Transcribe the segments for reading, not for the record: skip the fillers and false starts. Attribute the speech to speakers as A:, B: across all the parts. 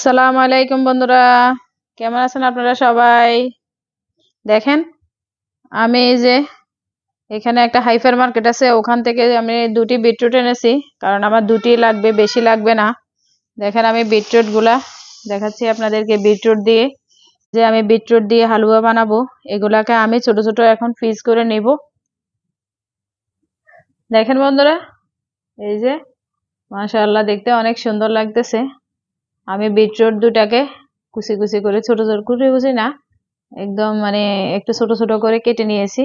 A: সালাম আলাইকুম বন্ধুরা, কেমন আছেন আপনারা সবাই? দেখেন, আমি এই যে এখানে একটা হাইপার মার্কেট আছে, ওখান থেকে আমি দুটি বিটরুট এনেছি, কারণ আমার দুটি লাগবে, বেশি লাগবে না। দেখেন, আমি বিটরুট গুলা দেখাচ্ছি আপনাদেরকে। বিটরুট দিয়ে আমি বিটরুট দিয়ে হালুয়া বানাবো। এগুলাকে আমি ছোট ছোট এখন পিস করে নিব। দেখেন বন্ধুরা, এই যে মাশাআল্লাহ, দেখতে অনেক সুন্দর লাগতেছে। আমি বিটরুট দুটাকে কুচি কুচি করে, ছোট ছোট কুচি কুচি না, একদম মানে একটু ছোট ছোট করে কেটে নিয়েছি।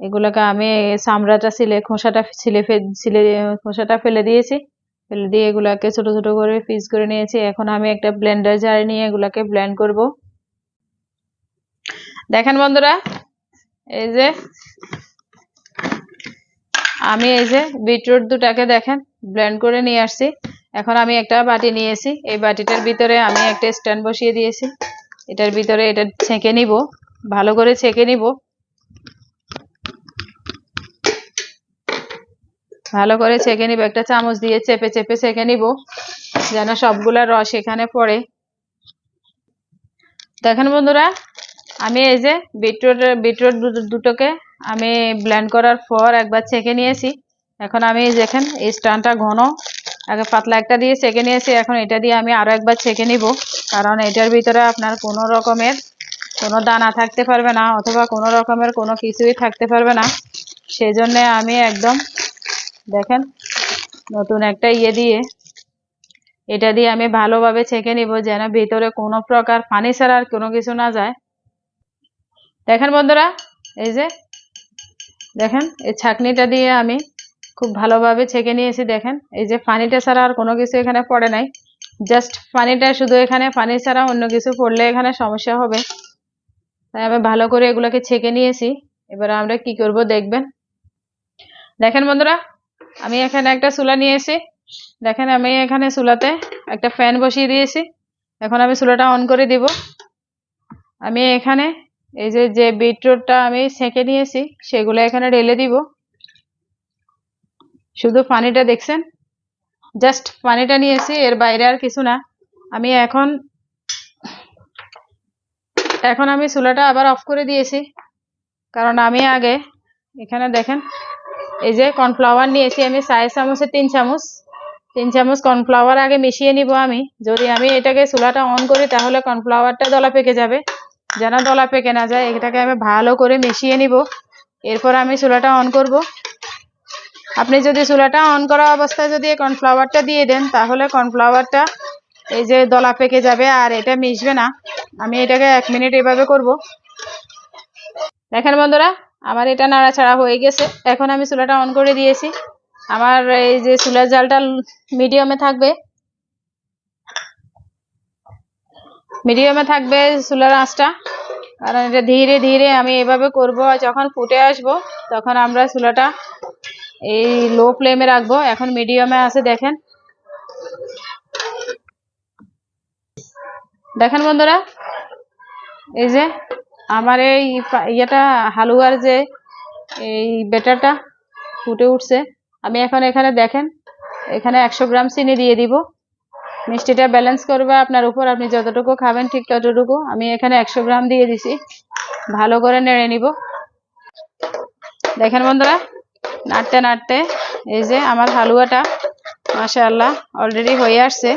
A: এগুলোকে আমি চামড়াটা খোসাটা ফেলে দিয়েছি। ফেলে দিয়ে এগুলাকে ছোট ছোট করে পিস করে নিয়েছি। এখন আমি একটা ব্লেন্ডার জারে নিয়ে এগুলাকে ব্লেন্ড করব। দেখেন বন্ধুরা, এই যে আমি এই যে বিটরুট দুটাকে দেখেন ব্লেন্ড করে নিয়ে আসছি। এখন আমি একটা বাটি নিয়েছি, এই বাটিটার ভিতরে আমি একটা স্ট্যান্ড বসিয়ে দিয়েছি। এটার ভিতরে এটা ছেঁকে নিব, ভালো করে ছেঁকে নিব। ভালো করে ছেঁকে নিব, একটা চামচ দিয়ে চেপে চেপে ছেঁকে নিব, যেন সবগুলা রস এখানে পড়ে। দেখেন বন্ধুরা, আমি এই যে বিটরুট দুটোকে আমি ব্লেন্ড করার পর একবার ছেঁকে নিয়েছি। এখন আমি দেখেন এই স্ট্যান্ডটা ঘন, আগে পাতলা একটা দিয়ে ছেঁকে নিয়েছি। এখন এটা দিয়ে আমি আরো একবার ছেঁকে নিব, কারণ এটার ভিতরে আপনার কোনো রকমের কোনো দানা থাকতে পারবে না, অথবা কোনো রকমের কোনো কিছুই থাকতে পারবে না। সেজন্য আমি একদম দেখেন নতুন একটা দিয়ে এটা দিয়ে আমি ভালোভাবে ছেঁকে নিব, যেন ভিতরে কোনো প্রকার পানি ছাড়া আর কোনো কিছু না যায়। দেখেন বন্ধুরা, এই যে দেখেন এই ছাঁকনিটা দিয়ে আমি খুব ভালোভাবে ছেঁকে নিয়েছি। দেখেন এই যে পানিটা ছাড়া আর কোনো কিছু এখানে পড়ে নাই, জাস্ট পানিটা শুধু। এখানে পানি ছাড়া অন্য কিছু পড়লে এখানে সমস্যা হবে, তাই আমি ভালো করে এগুলোকে ছেঁকে নিয়েছি। এবার আমরা কি করব দেখবেন। দেখেন বন্ধুরা, আমি এখানে একটা চুলা নিয়েছি। দেখেন আমি এখানে চুলাতে একটা ফ্যান বসিয়ে দিয়েছি। এখন আমি চুলাটা অন করে দিব। আমি এখানে এই যে যে বিটরুটটা আমি ছেঁকে নিয়েছি সেগুলো এখানে ঢেলে দিব। শুধু পানিটা দেখছেন, জাস্ট পানিটা নিয়েছি, এর বাইরে আর কিছু না। আমি এখন আমি চুলাটা আবার অফ করে দিয়েছি, কারণ আমি আগে এখানে দেখেন এই যে কর্নফ্লাওয়ার নিয়েছি আমি 4 চামচে 3 চামচ, 3 চামচ কর্নফ্লাওয়ার আগে মিশিয়ে নিব। আমি যদি আমি এটাকে চুলাটা অন করি তাহলে কর্নফ্লাওয়ারটা দলা পেকে যাবে, যেন দলা পেকে না যায়। এটাকে আমি ভালো করে মিশিয়ে নিব, এরপর আমি চুলাটা অন করব। আপনি যদি চুলাটা অন করা অবস্থায় যদি কর্নফ্লাওয়ারটা দিয়ে দেন, তাহলে কর্নফ্লাওয়ারটা এই যে দলা পেকে যাবে আর এটা মিশবে না। আমি এটাকে 1 মিনিট এভাবে করব। দেখেন বন্ধুরা, আমার এটা নাড়াচাড়া হয়ে গেছে। এখন আমি চুলাটা অন করে দিয়েছি। আমার এই যে চুলার জালটা মিডিয়ামে থাকবে, চুলার আঁচটা, কারণ এটা ধীরে ধীরে আমি এভাবে করব। আর যখন ফুটে আসবো তখন আমরা চুলাটা এই লো ফ্লেমে রাখবো। এখন মিডিয়ামে আছে। দেখেন দেখেন বন্ধুরা, এই যে আমার এই ইয়েটা হালুয়ার যে এই ব্যাটারটা ফুটে উঠছে। আমি এখন এখানে দেখেন এখানে 100 গ্রাম চিনি দিয়ে দিব। মিষ্টিটা ব্যালেন্স করবে আপনার উপর, আপনি যতটুকু খাবেন ঠিক ততটুকু। আমি এখানে 100 গ্রাম দিয়ে দিছি, ভালো করে নেড়ে নিব। দেখেন বন্ধুরা, নাড়তে নাড়তে এই যে আমার হালুয়াটা মাশাআল্লাহ অলরেডি হয়ে আসছে।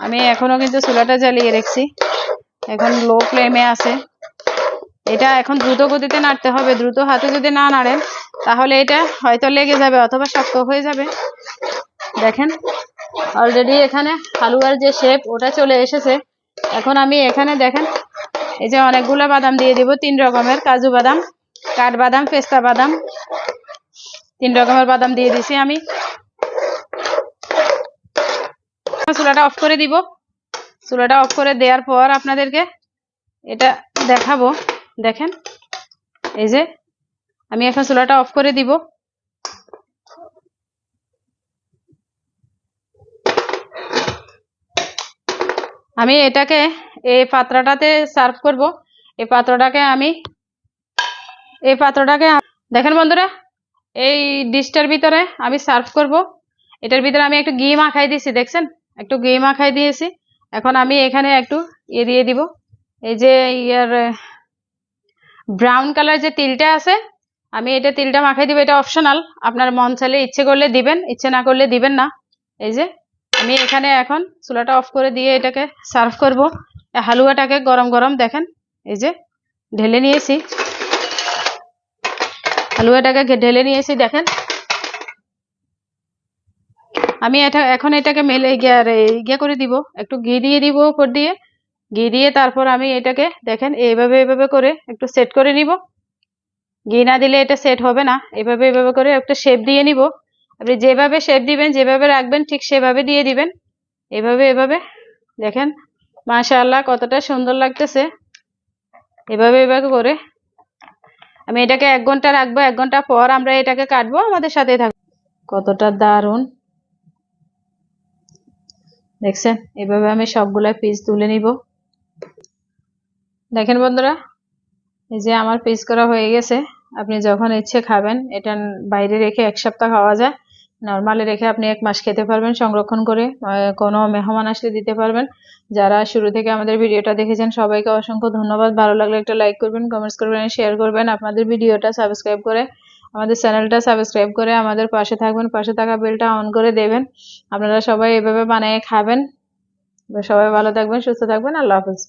A: আমি এখনো কিন্তু চুলাটা জ্বালিয়ে রেখেছি, এখন লো ফ্লেমে আছে। এটা এখন দ্রুত গতিতে নাড়তে হবে। দ্রুত হাতে যদি না নাড়েন তাহলে এটা হয়তো লেগে যাবে অথবা শক্ত হয়ে যাবে। দেখেন অলরেডি এখানে হালুয়ার যে শেপ ওটা চলে এসেছে। এখন আমি এখানে দেখেন এই যে অনেকগুলো বাদাম দিয়ে দিব, 3 রকমের কাজু বাদাম, কাঠবাদাম, পেস্তা বাদাম, 3 রকমের বাদাম দিয়ে দিছি আমি। চুলাটা অফ করে দিব। চুলাটা অফ করে দেওয়ার পর আপনাদেরকে এটা দেখাবো। দেখেন এই যে আমি এখন চুলাটা অফ করে দিব। আমি এটাকে এই পাত্রটাতে সার্ভ করব। এই পাত্রটাকে দেখেন বন্ধুরা, এই ডিশটার ভিতরে আমি সার্ভ করব। এটার ভিতরে আমি একটু ঘি মাখাই দিয়েছি, দেখছেন একটু ঘি মাখাই দিয়েছি। এখন আমি এখানে একটু দিয়ে দিব, এই যে ব্রাউন কালার যে তিলটা আছে, আমি এটা তিলটা মাখাই দিব। এটা অপশনাল, আপনার মন চাইলে ইচ্ছে করলে দিবেন, ইচ্ছে না করলে দিবেন না। এই যে আমি এখানে এখন চুলাটা অফ করে দিয়ে এটাকে সার্ভ করব। হালুয়াটাকে গরম গরম দেখেন, এই যে ঢেলে নিয়েছি, হালুয়াটাকে ঢেলে নিয়েছি দেখেন। আমি এখন এটাকে মেলে ইয়ে করে দিব, একটু ঘি দিয়ে দিব উপর দিয়ে, ঘি দিয়ে তারপর আমি এটাকে দেখেন এইভাবে করে একটু সেট করে নিব। ঘি না দিলে এটা সেট হবে না। এভাবে করে একটা শেপ দিয়ে নিব। আপনি যেভাবে শেপ দিবেন, যেভাবে রাখবেন ঠিক সেভাবে দিয়ে দিবেন। এভাবে দেখেন মাশাআল্লাহ কতটা সুন্দর লাগতেছে। এভাবে করে আমি এটাকে 1 ঘন্টা রাখবো। 1 ঘন্টা পর আমরা এটাকে কাটবো, আমাদের সাথেই থাকবো। কতটা দারুণ দেখছেন। এভাবে আমি সবগুলা পিস তুলে নিব। দেখেন বন্ধুরা, এই যে আমার পিস করা হয়ে গেছে। আপনি যখন ইচ্ছে খাবেন। এটা বাইরে রেখে 1 সপ্তাহ খাওয়া যায়, নরমালি রেখে আপনি 1 মাস খেতে পারবেন সংরক্ষণ করে। কোনো মেহমান আসলে দিতে পারবেন। যারা শুরু থেকে আমাদের ভিডিওটা দেখেছেন সবাইকে অসংখ্য ধন্যবাদ। ভালো লাগলে একটা লাইক করবেন, কমেন্টস করবেন, শেয়ার করবেন। আপনাদের ভিডিওটা সাবস্ক্রাইব করে, আমাদের চ্যানেলটা সাবস্ক্রাইব করে আমাদের পাশে থাকবেন। পাশে থাকা বেলটা অন করে দেবেন। আপনারা সবাই এভাবে বানিয়ে খাবেন। সবাই ভালো থাকবেন, সুস্থ থাকবেন। আল্লাহ হাফেজ।